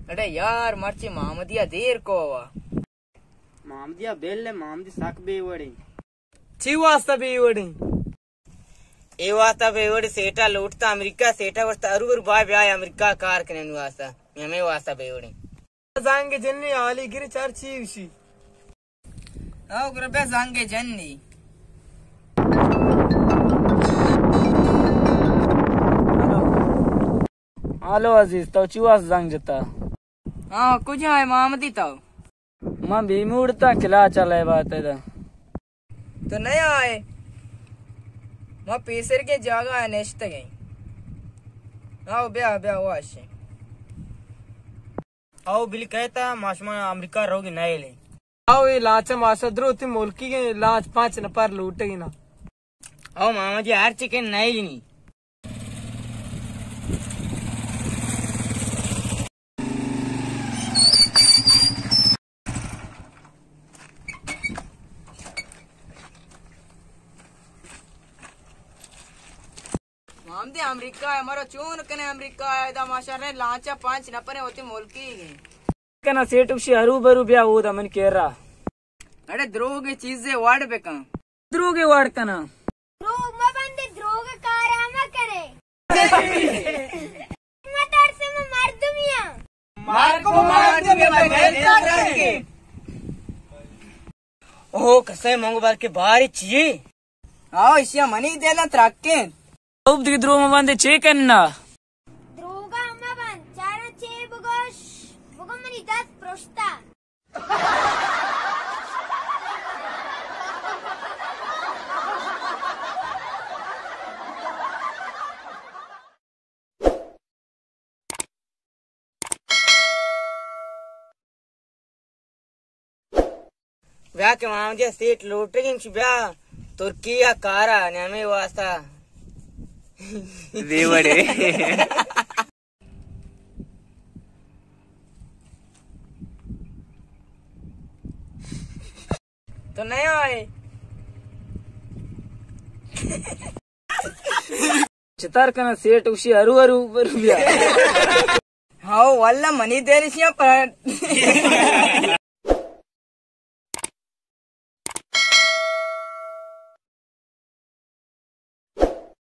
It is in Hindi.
अरे यार मर्ची मामदिया देर को हुआ मामदिया बेल मामदी सक बेवड़ी ची वास्ता बेवड़ी ए वास्ता बेवड़ी सेटा लूटता अमेरिका सेटा वास्ता अरुवर बाय बाय अमेरिका कार कने वास्ता हमें वास्ता बेवड़ी सांगे जन्नी आली गिरी चार चीवशी आओ कृपया सांगे जन्नी हेलो अजीज तो चुवास जंग जता हाँ कुछ है मामदी तो मां भी मुड़ता खिला चले बात है तो नहीं आए मां पीसर के जगह है नेश्त गई आओ ब्याह ब्याह हुआ से आओ बिल कहता माशमा अमेरिका रहोगी नए ले आओ ये लाचा मासा द्रोती मुल्की के लाच 5 नफर लूटेगी ना आओ मामा जी हर चिकन नए लेनी मामदी अमेरिका है हमारा चून कने अमेरिका है दा माशाल्लाह लाचा 5 नफर होती मुल्की के कना सेठ उसी हरू बरू ब्याह होदा मन कह रहा अरे द्रोह की चीजें वाड़ पे कहां द्रोह के वाड़ कना द्रोह म बंदे द्रोह का कारामा करे मतार से मर्दमिया मार को मार दे मैं भेजता करके ओ कसे मंगो बार के बाहर ही चाहिए आओ इसिया मनी देना त्रक्के अब दिख द्रोह में बंदे चे करना द्रोह का अम्मा बंद चारा चे बुगोश बुगमनी 10 प्रोस्ता ब्याह के मामा जी सीट लूटेगी ब्याह तुर्किया कारा ने वास्ता देवड़े तो नहीं आए चितार कना सेठ उसी हरू हरू बरू ब्याह हाँ वाला मनी दे रही पर